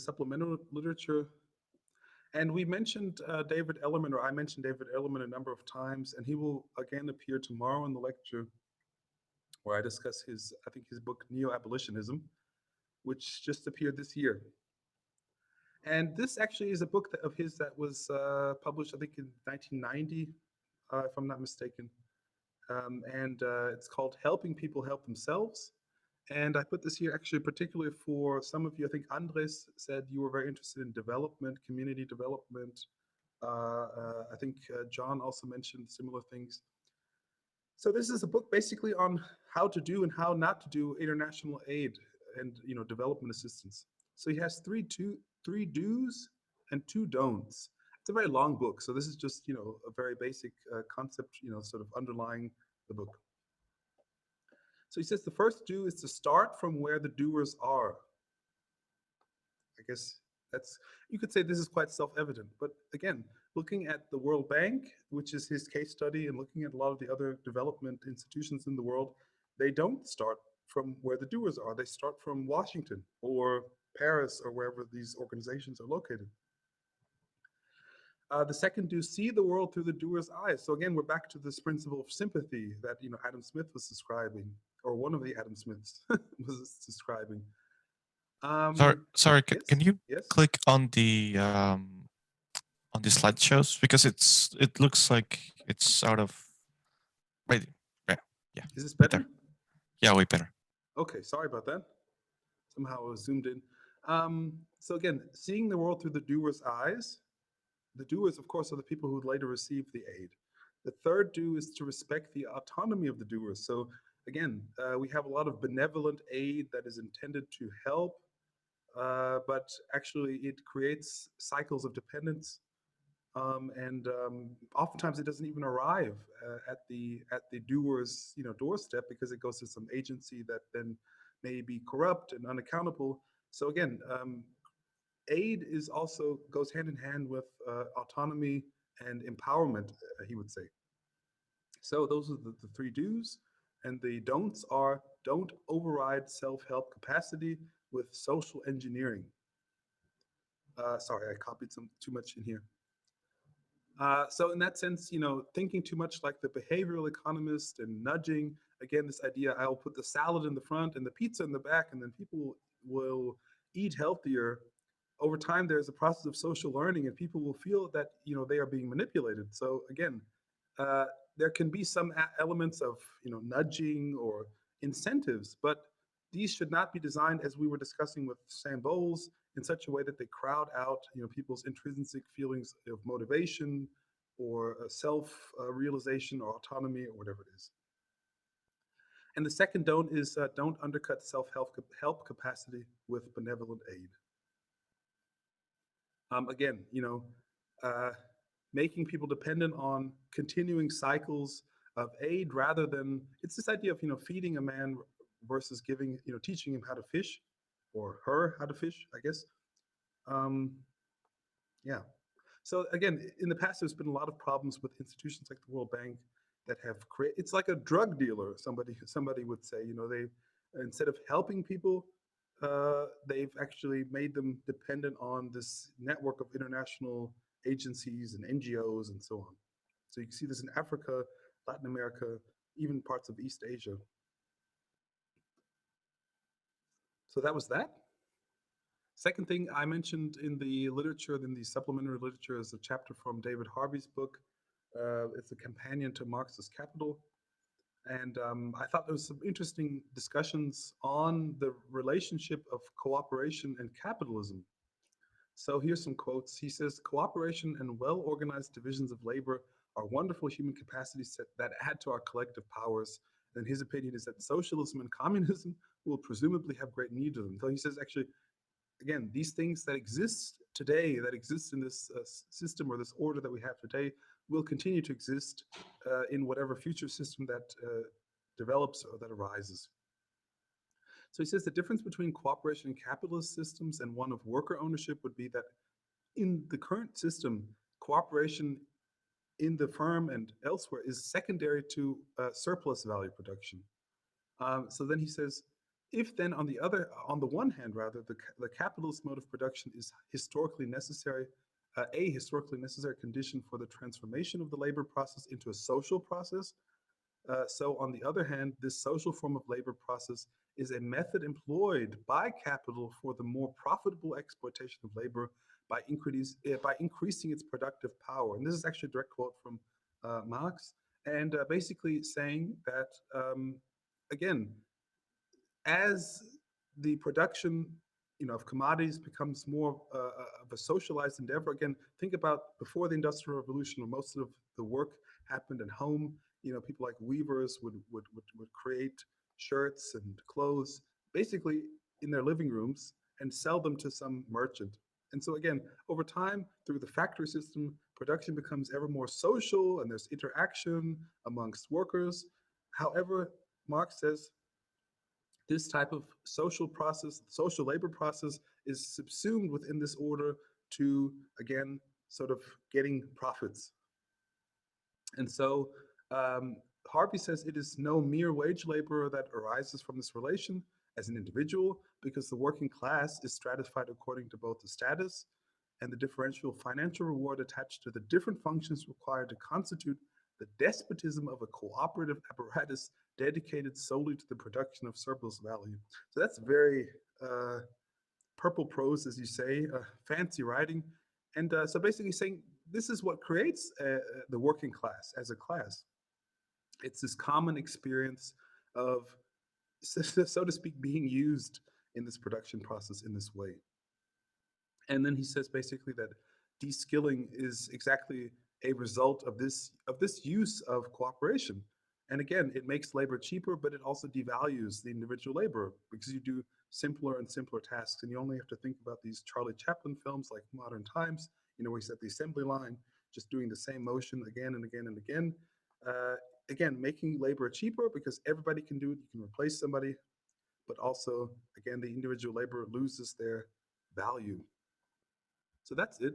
supplemental literature. And we mentioned David Ellerman, or I mentioned David Ellerman a number of times, and he will again appear tomorrow in the lecture where I discuss I think his book Neo-Abolitionism, which just appeared this year. And this actually is a book of his that was published, I think, in 1990, if I'm not mistaken. And it's called Helping People Help Themselves. And I put this here actually particularly for some of you. I think Andres said you were very interested in development, community development. I think John also mentioned similar things. So this is a book basically on how to do and how not to do international aid and development assistance. So he has three do's and two don'ts. It's a very long book, so this is just a very basic concept, sort of underlying the book. So he says the first do is to start from where the doers are. I guess you could say this is quite self-evident, but again, looking at the World Bank, which is his case study, and looking at a lot of the other development institutions in the world, they don't start from where the doers are. They start from Washington or Paris or wherever these organizations are located. The second do, see the world through the doer's eyes. So again, we're back to this principle of sympathy that Adam Smith was describing, or one of the Adam Smiths was describing. Sorry. Yes? Can you Yes? click on the slideshows, because it looks like it's out of right. Yeah. Is this better? Yeah, way better. Okay, sorry about that. Somehow I was zoomed in. So again, seeing the world through the doer's eyes. The doers, of course, are the people who later receive the aid. The third do is to respect the autonomy of the doers. So again, we have a lot of benevolent aid that is intended to help, but actually it creates cycles of dependence, and oftentimes it doesn't even arrive at the doer's doorstep, because it goes to some agency that then may be corrupt and unaccountable. So again, aid goes hand in hand with autonomy and empowerment, he would say. So those are the three do's, and the don'ts are: don't override self-help capacity with social engineering. Sorry, I copied too much in here. So in that sense, thinking too much like the behavioral economist and nudging, again, this idea, I'll put the salad in the front and the pizza in the back, and then people will eat healthier. Over time, there's a process of social learning, and people will feel that they are being manipulated. So again, there can be some elements of nudging or incentives, but these should not be designed, as we were discussing with Sam Bowles, in such a way that they crowd out people's intrinsic feelings of motivation or self-realization or autonomy or whatever it is. And the second don't is don't undercut self-help capacity with benevolent aid. Again, making people dependent on continuing cycles of aid, rather than, it's this idea of feeding a man versus teaching him how to fish, or her how to fish, I guess. Yeah. So again, in the past, there's been a lot of problems with institutions like the World Bank that have created. It's like a drug dealer. Somebody would say, they, instead of helping people, they've actually made them dependent on this network of international agencies and NGOs and so on. So you can see this in Africa, Latin America, even parts of East Asia. So that was that. Second thing I mentioned in the literature, in the supplementary literature, is a chapter from David Harvey's book. It's a companion to Marx's Capital. And I thought there was some interesting discussions on the relationship of cooperation and capitalism. So here's some quotes. He says, cooperation and well-organized divisions of labor are wonderful human capacities that add to our collective powers. And his opinion is that socialism and communism will presumably have great need of them. So he says, actually, again, these things that exist today, that exist in this system or this order that we have today, will continue to exist in whatever future system that develops or that arises. So he says the difference between cooperation in capitalist systems and one of worker ownership would be that in the current system, cooperation in the firm and elsewhere is secondary to surplus value production. So then he says, if then on the one hand, rather, the capitalist mode of production is historically necessary, a historically necessary condition for the transformation of the labor process into a social process. So on the other hand, this social form of labor process is a method employed by capital for the more profitable exploitation of labor by increasing its productive power. And this is actually a direct quote from Marx, and basically saying that, again, as the production of commodities becomes more of a socialized endeavor. Again, think about before the Industrial Revolution, where most of the work happened at home. People like weavers would create shirts and clothes basically in their living rooms and sell them to some merchant. And so again, over time, through the factory system, production becomes ever more social and there's interaction amongst workers. However, Marx says this type of social process, social labor process, is subsumed within this order to, again, sort of getting profits. And so Harvey says it is no mere wage laborer that arises from this relation as an individual, because the working class is stratified according to both the status and the differential financial reward attached to the different functions required to constitute the despotism of a cooperative apparatus dedicated solely to the production of surplus value. So that's very purple prose, as you say, fancy writing. And so basically saying this is what creates the working class as a class. It's this common experience of, so to speak, being used in this production process in this way. And then he says basically that de-skilling is exactly a result of this use of cooperation. And again, it makes labor cheaper, but it also devalues the individual laborer because you do simpler and simpler tasks. And you only have to think about these Charlie Chaplin films like Modern Times, where he's at the assembly line, just doing the same motion again and again and again. Again, making labor cheaper because everybody can do it. You can replace somebody, but also, again, the individual laborer loses their value. So that's it.